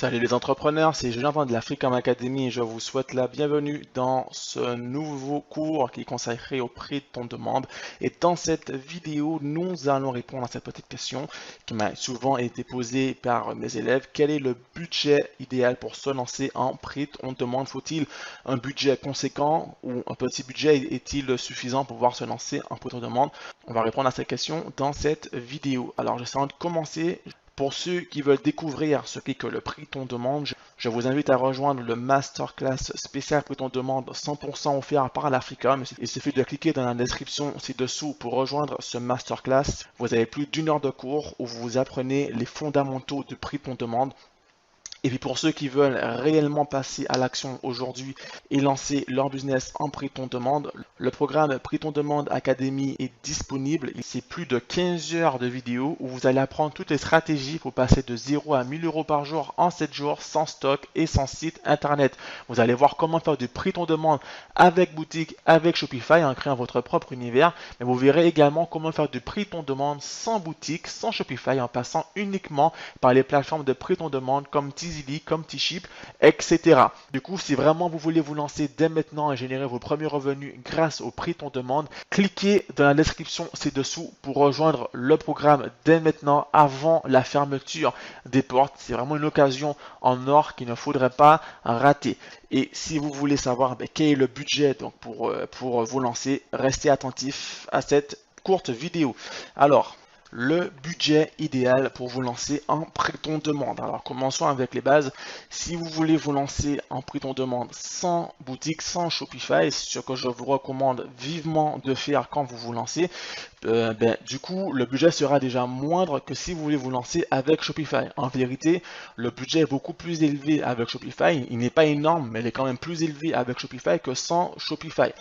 Salut les entrepreneurs, c'est Jonathan de la Freecom Academy et je vous souhaite la bienvenue dans ce nouveau cours qui est consacré au prix de ton demande. Et dans cette vidéo, nous allons répondre à cette petite question qui m'a souvent été posée par mes élèves. Quel est le budget idéal pour se lancer en prix de ton demande? Faut-il un budget conséquent ou un petit budget est-il suffisant pour pouvoir se lancer en prix de ton demande? On va répondre à cette question dans cette vidéo. Alors, j'essaie de commencer. Pour ceux qui veulent découvrir ce qu'est que le prix ton demande, je vous invite à rejoindre le masterclass spécial prix ton demande 100% offert par la Freecom. Il suffit de cliquer dans la description ci-dessous pour rejoindre ce masterclass. Vous avez plus d'une heure de cours où vous apprenez les fondamentaux du prix ton demande. Et puis pour ceux qui veulent réellement passer à l'action aujourd'hui et lancer leur business en prix ton demande, le programme Prix ton demande Academy est disponible. C'est plus de 15 heures de vidéos où vous allez apprendre toutes les stratégies pour passer de 0 à 1000 euros par jour en 7 jours sans stock et sans site internet. Vous allez voir comment faire du prix ton demande avec boutique, avec Shopify en créant votre propre univers. Mais vous verrez également comment faire du prix ton demande sans boutique, sans Shopify en passant uniquement par les plateformes de prix ton demande comme comme T-Ship, etc. Du coup, si vraiment vous voulez vous lancer dès maintenant et générer vos premiers revenus grâce au prix ton demande, cliquez dans la description ci-dessous pour rejoindre le programme dès maintenant avant la fermeture des portes. C'est vraiment une occasion en or qu'il ne faudrait pas rater. Et si vous voulez savoir quel est le budget donc pour vous lancer, restez attentif à cette courte vidéo. Alors, le budget idéal pour vous lancer en prix ton demande. Alors commençons avec les bases. Si vous voulez vous lancer en prix ton demande sans boutique, sans Shopify, ce que je vous recommande vivement de faire quand vous vous lancez, du coup le budget sera déjà moindre que si vous voulez vous lancer avec Shopify. En vérité, le budget est beaucoup plus élevé avec Shopify. Il n'est pas énorme, mais il est quand même plus élevé avec Shopify que sans Shopify.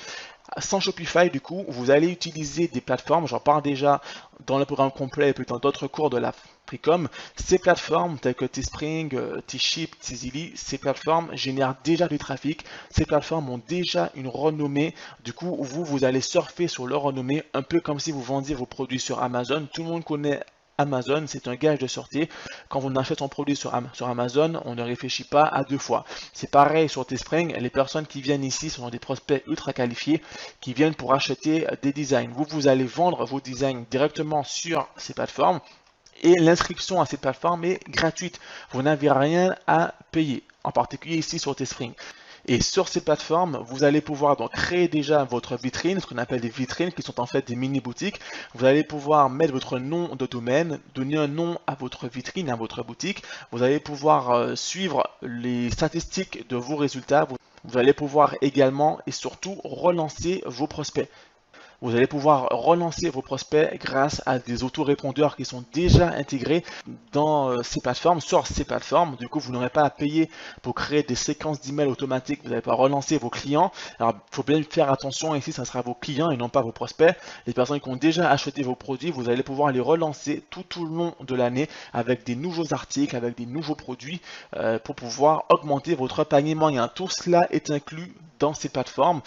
Sans Shopify, du coup, vous allez utiliser des plateformes, j'en parle déjà dans le programme complet et puis dans d'autres cours de la Freecom. Ces plateformes telles que Teespring, T-Ship, Teasily, ces plateformes génèrent déjà du trafic. Ces plateformes ont déjà une renommée. Du coup, vous allez surfer sur leur renommée, un peu comme si vous vendiez vos produits sur Amazon. Tout le monde connaît Amazon, c'est un gage de sûreté. Quand on achète un produit sur Amazon, on ne réfléchit pas à deux fois. C'est pareil sur Teespring, les personnes qui viennent ici sont des prospects ultra qualifiés qui viennent pour acheter des designs. Vous allez vendre vos designs directement sur ces plateformes et l'inscription à ces plateformes est gratuite. Vous n'avez rien à payer, en particulier ici sur Teespring. Et sur ces plateformes, vous allez pouvoir donc créer déjà votre vitrine, ce qu'on appelle des vitrines qui sont en fait des mini-boutiques. Vous allez pouvoir mettre votre nom de domaine, donner un nom à votre vitrine, à votre boutique. Vous allez pouvoir suivre les statistiques de vos résultats. Vous allez pouvoir également et surtout relancer vos prospects. Vous allez pouvoir relancer vos prospects grâce à des autorépondeurs qui sont déjà intégrés dans ces plateformes, sur ces plateformes. Du coup, vous n'aurez pas à payer pour créer des séquences d'emails automatiques. Vous n'allez pas relancer vos clients. Alors, il faut bien faire attention ici, ça sera vos clients et non pas vos prospects. Les personnes qui ont déjà acheté vos produits, vous allez pouvoir les relancer tout au long de l'année avec des nouveaux articles, avec des nouveaux produits pour pouvoir augmenter votre panier moyen. Tout cela est inclus dans ces plateformes.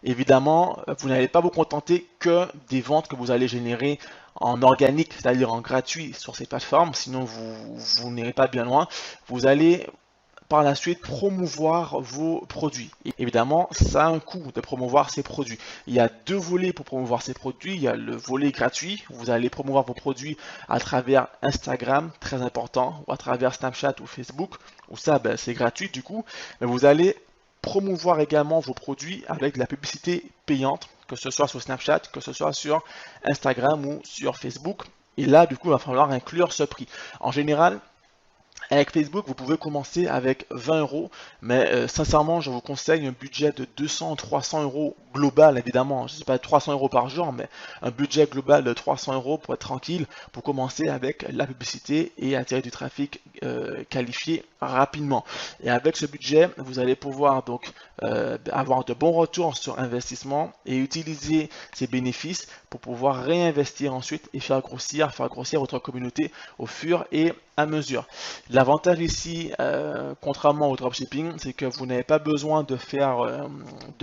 Évidemment, vous n'allez pas vous contenter que des ventes que vous allez générer en organique, c'est-à-dire en gratuit sur ces plateformes, sinon vous n'irez pas bien loin. Vous allez par la suite promouvoir vos produits. Et évidemment, ça a un coût de promouvoir ces produits. Il y a deux volets pour promouvoir ces produits. Il y a le volet gratuit, vous allez promouvoir vos produits à travers Instagram, très important, ou à travers Snapchat ou Facebook, où ça c'est gratuit du coup, mais vous allez promouvoir également vos produits avec de la publicité payante, que ce soit sur Snapchat, que ce soit sur Instagram ou sur Facebook. Et là, du coup, il va falloir inclure ce prix. En général, avec Facebook, vous pouvez commencer avec 20 euros, mais sincèrement, je vous conseille un budget de 200-300 euros global, évidemment. Je ne sais pas 300 euros par jour, mais un budget global de 300 euros pour être tranquille, pour commencer avec la publicité et attirer du trafic qualifié rapidement. Et avec ce budget, vous allez pouvoir donc avoir de bons retours sur investissement et utiliser ces bénéfices pour pouvoir réinvestir ensuite et faire grossir votre communauté au fur et à mesure. L'avantage ici, contrairement au dropshipping, c'est que vous n'avez pas besoin de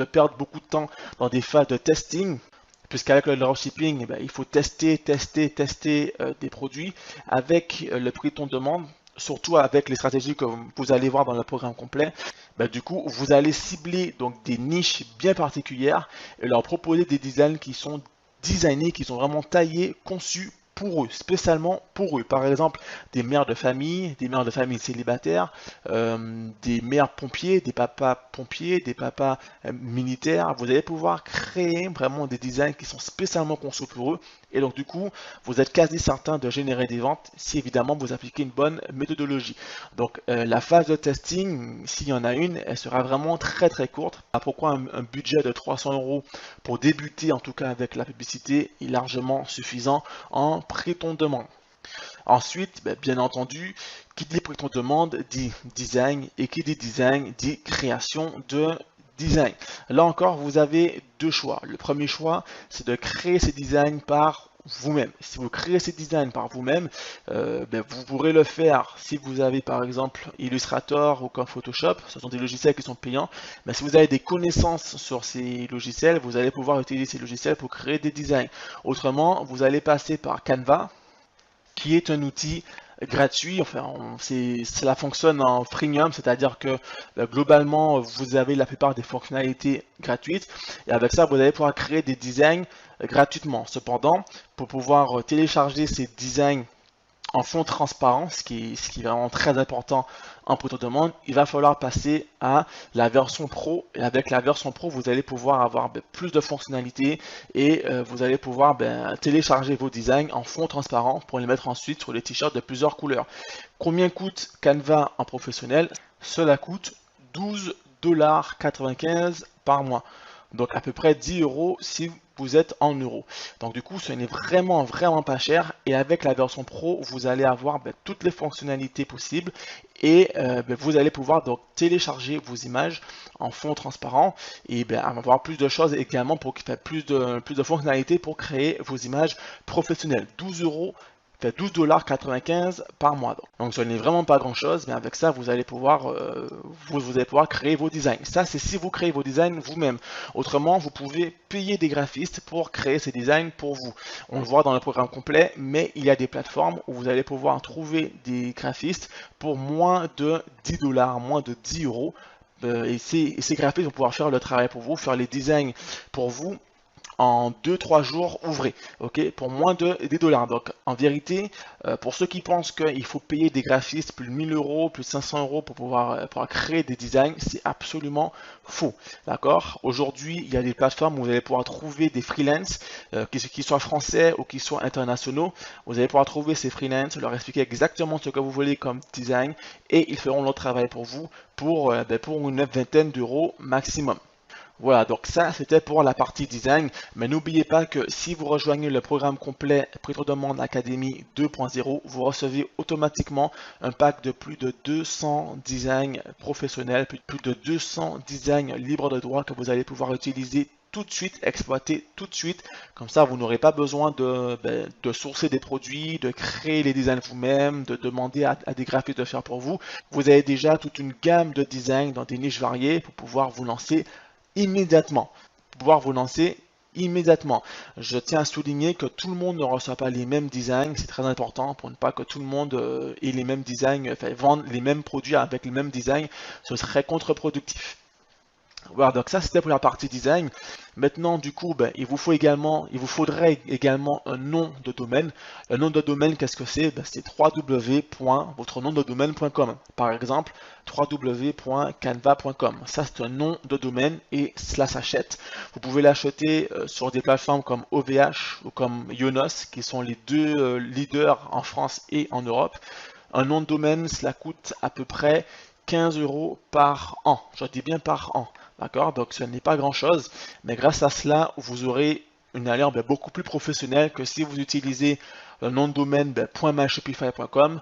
perdre beaucoup de temps dans des phases de testing, puisqu'avec le dropshipping, il faut tester des produits. Avec le prix ton demande, surtout avec les stratégies que vous allez voir dans le programme complet, du coup, vous allez cibler donc des niches bien particulières et leur proposer des designs qui sont designés, qui sont vraiment taillés, conçus pour eux, spécialement pour eux. Par exemple, des mères de famille célibataires, des mères pompiers, des papas pompiers, des papas militaires. Vous allez pouvoir créer vraiment des designs qui sont spécialement conçus pour eux. Et donc du coup, vous êtes quasi certain de générer des ventes si évidemment vous appliquez une bonne méthodologie. Donc la phase de testing, s'il y en a une, elle sera vraiment très très courte. Pourquoi un budget de 300 € pour débuter en tout cas avec la publicité est largement suffisant en pré-ton-demande. Ensuite, bien entendu, qui dit pré-ton-demande dit design et qui dit design dit création de design. Là encore, vous avez deux choix. Le premier choix, c'est de créer ces designs par vous-même. Si vous créez ces designs par vous-même, vous pourrez le faire si vous avez par exemple Illustrator ou comme Photoshop. Ce sont des logiciels qui sont payants. Mais si vous avez des connaissances sur ces logiciels, vous allez pouvoir utiliser ces logiciels pour créer des designs. Autrement, vous allez passer par Canva, qui est un outil gratuit. Enfin, cela fonctionne en freemium, c'est-à-dire que globalement, vous avez la plupart des fonctionnalités gratuites. Et avec ça, vous allez pouvoir créer des designs gratuitement. Cependant, pour pouvoir télécharger ces designs en fond transparent, ce qui est vraiment très important en pré-demande, il va falloir passer à la version pro. Et avec la version pro, vous allez pouvoir avoir plus de fonctionnalités et vous allez pouvoir télécharger vos designs en fond transparent pour les mettre ensuite sur les t-shirts de plusieurs couleurs. Combien coûte Canva en professionnel? Cela coûte 12,95 $ par mois. Donc à peu près 10 € si vous êtes en euros. Donc du coup, ce n'est vraiment pas cher. Et avec la version pro, vous allez avoir toutes les fonctionnalités possibles. Et vous allez pouvoir donc télécharger vos images en fond transparent et avoir plus de choses également pour qu'il y ait plus de fonctionnalités pour créer vos images professionnelles. 12 € fait 12,95 $ par mois. Donc ce n'est vraiment pas grand chose, mais avec ça vous allez pouvoir créer vos designs. Ça c'est si vous créez vos designs vous-même. Autrement, vous pouvez payer des graphistes pour créer ces designs pour vous. On le voit dans le programme complet, mais il y a des plateformes où vous allez pouvoir trouver des graphistes pour moins de 10 $, moins de 10 €. Et ces graphistes vont pouvoir faire le travail pour vous, faire les designs pour vous en 2-3 jours ouvrés, ok, pour moins de 10 $. Donc en vérité, pour ceux qui pensent qu'il faut payer des graphistes plus de 1000 €, plus de 500 € pour pouvoir créer des designs, c'est absolument faux, d'accord. Aujourd'hui, il y a des plateformes où vous allez pouvoir trouver des freelances, qui soient français ou qui soient internationaux. Vous allez pouvoir trouver ces freelances, leur expliquer exactement ce que vous voulez comme design et ils feront leur travail pour vous pour une vingtaine d'euros maximum. Voilà, donc ça c'était pour la partie design, mais n'oubliez pas que si vous rejoignez le programme complet Pré-demande Académie 2.0, vous recevez automatiquement un pack de plus de 200 designs professionnels, plus de 200 designs libres de droit que vous allez pouvoir utiliser tout de suite, exploiter tout de suite. Comme ça, vous n'aurez pas besoin de sourcer des produits, de créer les designs vous-même, de demander à des graphistes de faire pour vous. Vous avez déjà toute une gamme de designs dans des niches variées pour pouvoir vous lancer immédiatement. Je tiens à souligner que tout le monde ne reçoit pas les mêmes designs, c'est très important pour ne pas que tout le monde ait les mêmes designs, vendre les mêmes produits avec les mêmes designs, ce serait contre-productif. Voilà, donc ça c'était pour la partie design. Maintenant, du coup, il vous faudrait également un nom de domaine. Le nom de domaine, qu'est-ce que c'est? C'est www.votrenomdedomaine.com. Par exemple, www.canva.com. Ça, c'est un nom de domaine et cela s'achète. Vous pouvez l'acheter sur des plateformes comme OVH ou comme Yonos, qui sont les deux leaders en France et en Europe. Un nom de domaine, cela coûte à peu près 15 € par an. Je dis bien par an. D'accord, donc ce n'est pas grand chose, mais grâce à cela, vous aurez une allure beaucoup plus professionnelle que si vous utilisez le nom de domaine .myshopify.com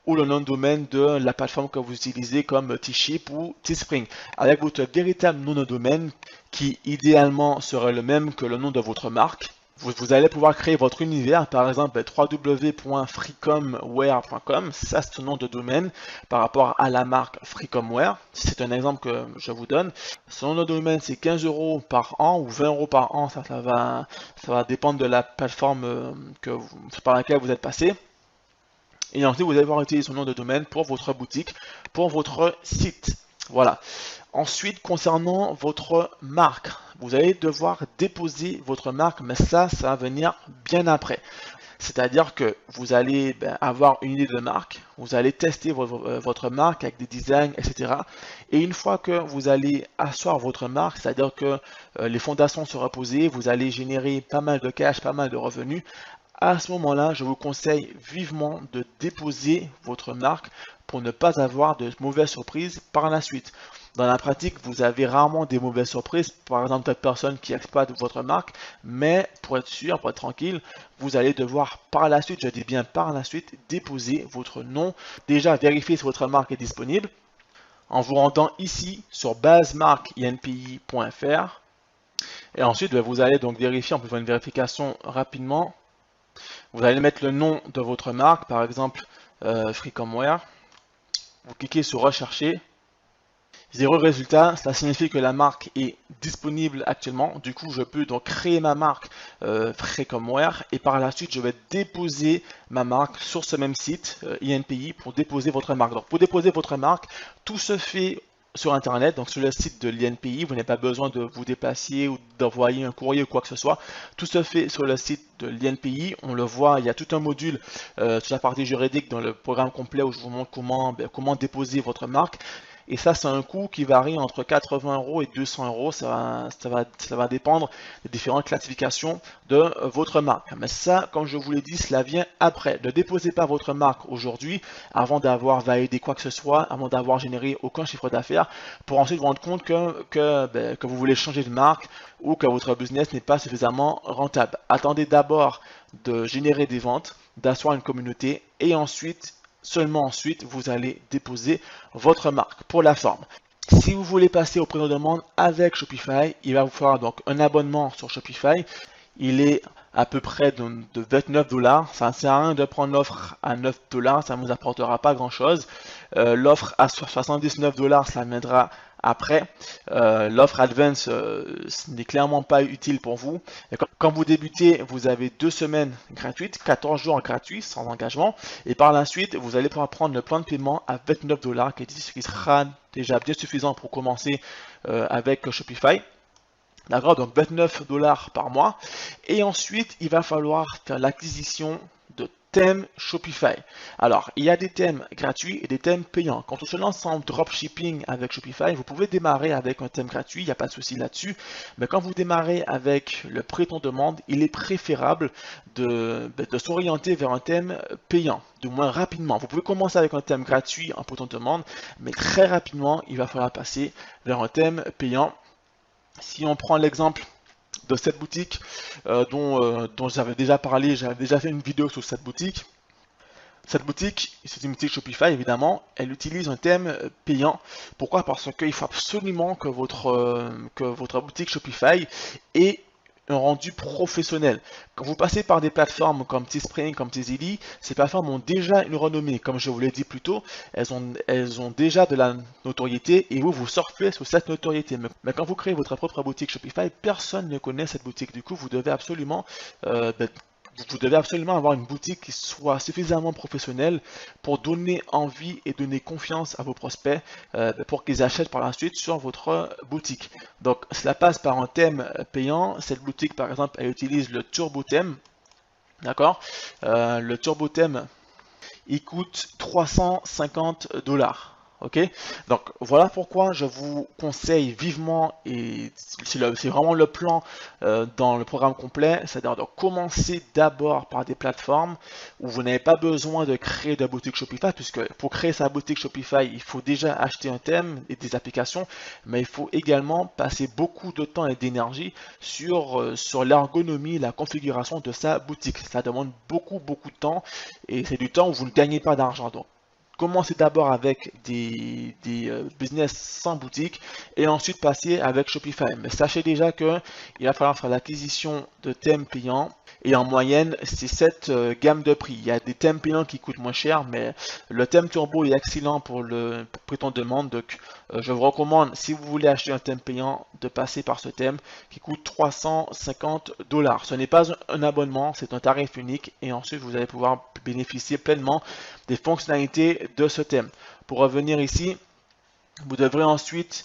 ou le nom de domaine de la plateforme que vous utilisez comme T-Ship ou Teespring. Avec votre véritable nom de domaine, qui idéalement serait le même que le nom de votre marque, vous allez pouvoir créer votre univers, par exemple www.freecomware.com, ça c'est un nom de domaine par rapport à la marque Freecomware, c'est un exemple que je vous donne. Son nom de domaine c'est 15 € par an ou 20 € par an, ça va dépendre de la plateforme par laquelle vous êtes passé. Et ensuite, vous allez devoir utiliser son nom de domaine pour votre boutique, pour votre site. Voilà. Ensuite, concernant votre marque, vous allez devoir déposer votre marque, mais ça va venir bien après. C'est-à-dire que vous allez avoir une idée de marque, vous allez tester votre marque avec des designs, etc. Et une fois que vous allez asseoir votre marque, c'est-à-dire que les fondations seront posées, vous allez générer pas mal de cash, pas mal de revenus. À ce moment-là, je vous conseille vivement de déposer votre marque pour ne pas avoir de mauvaises surprises par la suite. Dans la pratique, vous avez rarement des mauvaises surprises, par exemple d'autres personnes qui exploitent votre marque, mais pour être sûr, pour être tranquille, vous allez devoir par la suite, je dis bien par la suite, déposer votre nom. Déjà, vérifier si votre marque est disponible en vous rendant ici sur basemarqueinpi.fr. Et ensuite, vous allez donc vérifier, on peut faire une vérification rapidement. Vous allez mettre le nom de votre marque, par exemple Freecomware. Vous cliquez sur rechercher. 0 résultat, cela signifie que la marque est disponible actuellement. Du coup, je peux donc créer ma marque Freecomware et par la suite, je vais déposer ma marque sur ce même site INPI pour déposer votre marque. Donc, pour déposer votre marque, tout se fait sur internet, donc sur le site de l'INPI, vous n'avez pas besoin de vous déplacer ou d'envoyer un courrier ou quoi que ce soit. Tout se fait sur le site de l'INPI. On le voit, il y a tout un module sur la partie juridique dans le programme complet où je vous montre comment déposer votre marque. Et ça, c'est un coût qui varie entre 80 € et 200 €. Ça va dépendre des différentes classifications de votre marque. Mais ça, comme je vous l'ai dit, cela vient après. Ne déposez pas votre marque aujourd'hui avant d'avoir validé quoi que ce soit, avant d'avoir généré aucun chiffre d'affaires, pour ensuite vous rendre compte que vous voulez changer de marque ou que votre business n'est pas suffisamment rentable. Attendez d'abord de générer des ventes, d'asseoir une communauté et ensuite, seulement ensuite, vous allez déposer votre marque pour la forme. Si vous voulez passer au prix de demande avec Shopify, il va vous falloir donc un abonnement sur Shopify. Il est à peu près de 29 $. Ça ne sert à rien de prendre l'offre à 9 $, ça ne vous apportera pas grand chose. L'offre à 79 $, ça viendra après. L'offre Advance n'est clairement pas utile pour vous. Et quand vous débutez, vous avez 2 semaines gratuites, 14 jours gratuits sans engagement. Et par la suite, vous allez pouvoir prendre le plan de paiement à 29 $, qui sera déjà bien suffisant pour commencer avec Shopify. D'accord, donc 29 $ par mois. Et ensuite, il va falloir faire l'acquisition de thèmes Shopify. Alors, il y a des thèmes gratuits et des thèmes payants. Quand on se lance en dropshipping avec Shopify, vous pouvez démarrer avec un thème gratuit, il n'y a pas de souci là-dessus. Mais quand vous démarrez avec le prix ton demande, il est préférable de s'orienter vers un thème payant, du moins rapidement. Vous pouvez commencer avec un thème gratuit en prix ton demande, mais très rapidement, il va falloir passer vers un thème payant. Si on prend l'exemple de cette boutique dont j'avais déjà parlé, j'avais déjà fait une vidéo sur cette boutique. Cette boutique, c'est une boutique Shopify évidemment, elle utilise un thème payant. Pourquoi? Parce qu'il faut absolument que votre boutique Shopify ait un rendu professionnel. Quand vous passez par des plateformes comme Teespring, comme Teasily, ces plateformes ont déjà une renommée. Comme je vous l'ai dit plus tôt, elles ont déjà de la notoriété et vous surfez sur cette notoriété. Mais quand vous créez votre propre boutique Shopify, personne ne connaît cette boutique. Du coup, vous devez absolument avoir une boutique qui soit suffisamment professionnelle pour donner envie et donner confiance à vos prospects pour qu'ils achètent par la suite sur votre boutique. Donc cela passe par un thème payant. Cette boutique par exemple, elle utilise le Turbo Theme. D'accord, le Turbo Theme, il coûte 350 $. Ok, donc voilà pourquoi je vous conseille vivement, et c'est vraiment le plan dans le programme complet, c'est-à-dire de commencer d'abord par des plateformes où vous n'avez pas besoin de créer de boutique Shopify, puisque pour créer sa boutique Shopify, il faut déjà acheter un thème et des applications, mais il faut également passer beaucoup de temps et d'énergie sur l'ergonomie, la configuration de sa boutique. Ça demande beaucoup de temps et c'est du temps où vous ne gagnez pas d'argent. Donc commencez d'abord avec des business sans boutique et ensuite passer avec Shopify. Mais sachez déjà qu'il va falloir faire l'acquisition de thèmes payants et en moyenne c'est cette gamme de prix. Il y a des thèmes payants qui coûtent moins cher, mais le thème turbo est excellent pour Prêt-on demande. Donc je vous recommande, si vous voulez acheter un thème payant, de passer par ce thème qui coûte 350 $. Ce n'est pas un abonnement, c'est un tarif unique et ensuite vous allez pouvoir bénéficier pleinement des fonctionnalités de ce thème. Pour revenir ici, vous devrez ensuite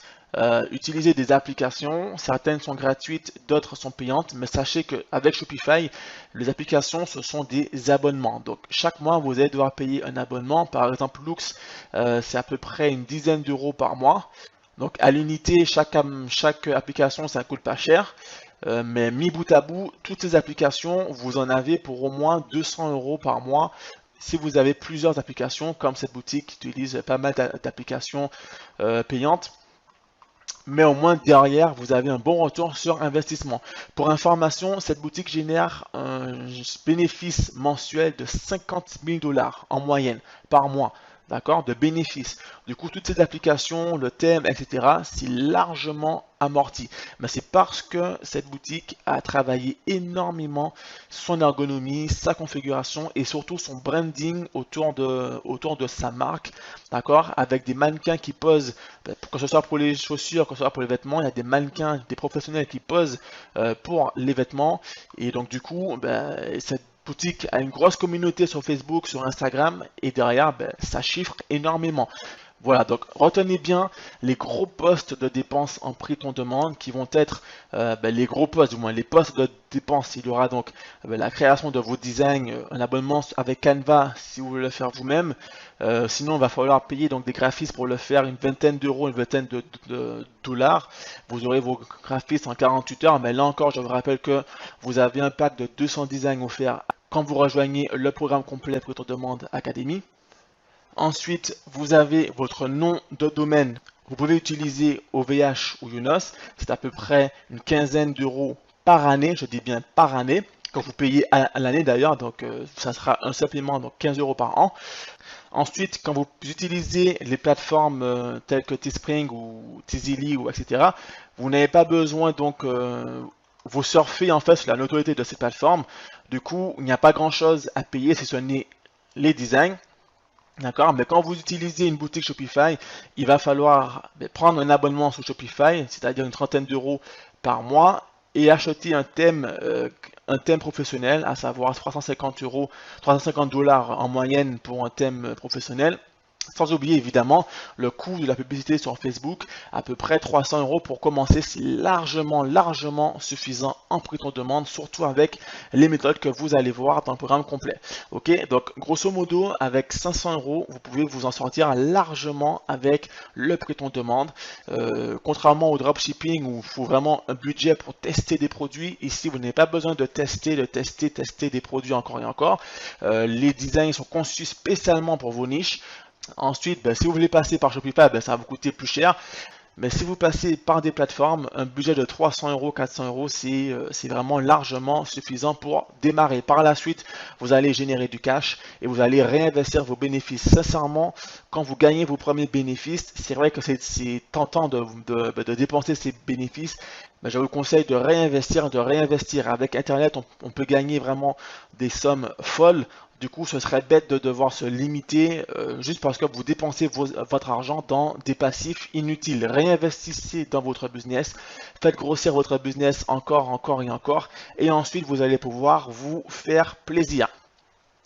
utiliser des applications. Certaines sont gratuites, d'autres sont payantes, mais sachez qu'avec Shopify, les applications, ce sont des abonnements. Donc chaque mois, vous allez devoir payer un abonnement. Par exemple, Lux, c'est à peu près une dizaine d'euros par mois. Donc à l'unité, chaque application, ça ne coûte pas cher. Mais mis bout à bout, toutes ces applications, vous en avez pour au moins 200 € par mois. Si vous avez plusieurs applications, comme cette boutique qui utilise pas mal d'applications payantes, mais au moins derrière, vous avez un bon retour sur investissement. Pour information, cette boutique génère un bénéfice mensuel de 50 000 $ en moyenne par mois. D'accord, de bénéfices. Du coup, toutes ces applications, le thème, etc., c'est largement amorti. Mais c'est parce que cette boutique a travaillé énormément son ergonomie, sa configuration et surtout son branding autour de sa marque. D'accord, avec des mannequins qui posent, que ce soit pour les chaussures, que ce soit pour les vêtements, il y a des mannequins, des professionnels qui posent pour les vêtements. Et donc, du coup, cette boutique a une grosse communauté sur Facebook, sur Instagram, et derrière, ça chiffre énormément. Voilà, donc retenez bien les gros postes de dépenses en Prêt-on demande qui vont être les gros postes, du moins les postes de dépenses. Il y aura donc la création de vos designs, un abonnement avec Canva si vous voulez le faire vous-même. Sinon, il va falloir payer donc des graphistes pour le faire, une vingtaine d'euros, une vingtaine de $. Vous aurez vos graphistes en 48 heures, mais là encore, je vous rappelle que vous avez un pack de 200 designs offerts quand vous rejoignez le programme complet Prêt-on demande Academy. Ensuite, vous avez votre nom de domaine. Vous pouvez utiliser OVH ou Younos. C'est à peu près une quinzaine d'euros par année. Je dis bien par année. Quand vous payez à l'année d'ailleurs, donc ça sera un supplément, donc 15 € par an. Ensuite, quand vous utilisez les plateformes telles que Teespring ou Tizily ou etc., vous n'avez pas besoin donc vous surfez en fait sur la notoriété de ces plateformes. Du coup, il n'y a pas grand chose à payer si ce n'est les designs. D'accord, mais quand vous utilisez une boutique Shopify, il va falloir prendre un abonnement sur Shopify, c'est-à-dire une trentaine d'euros par mois, et acheter un thème professionnel, à savoir 350 $, en moyenne pour un thème professionnel. Sans oublier évidemment le coût de la publicité sur Facebook, à peu près 300 € pour commencer, c'est largement suffisant en Prêt-on demande, surtout avec les méthodes que vous allez voir dans le programme complet. Ok, donc grosso modo, avec 500 €, vous pouvez vous en sortir largement avec le Prêt-on demande. Contrairement au dropshipping où il faut vraiment un budget pour tester des produits, ici vous n'avez pas besoin de tester des produits encore et encore. Les designs sont conçus spécialement pour vos niches. Ensuite, si vous voulez passer par Shopify, ça va vous coûter plus cher. Mais si vous passez par des plateformes, un budget de 300 €, 400 €, c'est vraiment largement suffisant pour démarrer. Par la suite, vous allez générer du cash et vous allez réinvestir vos bénéfices. Sincèrement, quand vous gagnez vos premiers bénéfices, c'est vrai que c'est tentant de dépenser ces bénéfices. Mais je vous conseille de réinvestir. Avec Internet, on peut gagner vraiment des sommes folles. Du coup, ce serait bête de devoir se limiter juste parce que vous dépensez votre argent dans des passifs inutiles. Réinvestissez dans votre business, faites grossir votre business encore et encore, et ensuite vous allez pouvoir vous faire plaisir.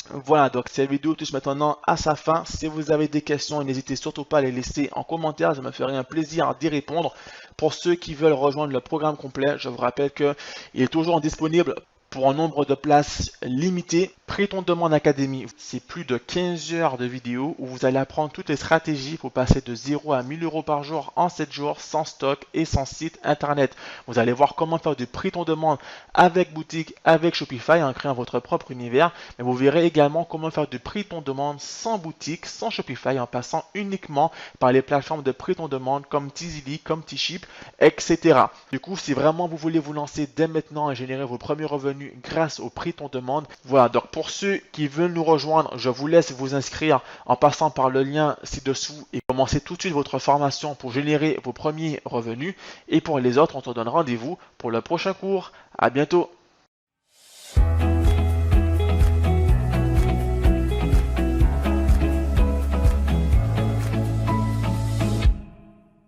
Voilà, donc cette vidéo touche maintenant à sa fin. Si vous avez des questions, n'hésitez surtout pas à les laisser en commentaire. Je me ferai un plaisir d'y répondre. Pour ceux qui veulent rejoindre le programme complet, je vous rappelle qu'il est toujours disponible pour un nombre de places limité. Prêt-on demande Academy, c'est plus de 15 heures de vidéos où vous allez apprendre toutes les stratégies pour passer de 0 à 1000 € par jour en 7 jours sans stock et sans site internet. Vous allez voir comment faire du Prêt-on demande avec boutique, avec Shopify en créant votre propre univers. Mais vous verrez également comment faire du Prêt-on demande sans boutique, sans Shopify, en passant uniquement par les plateformes de Prêt-on demande comme Tizily, comme Tship, etc. Du coup, si vraiment vous voulez vous lancer dès maintenant et générer vos premiers revenus grâce au Prêt-on demande, voilà. Donc pour ceux qui veulent nous rejoindre, je vous laisse vous inscrire en passant par le lien ci-dessous et commencer tout de suite votre formation pour générer vos premiers revenus. Et pour les autres, on se donne rendez-vous pour le prochain cours. À bientôt.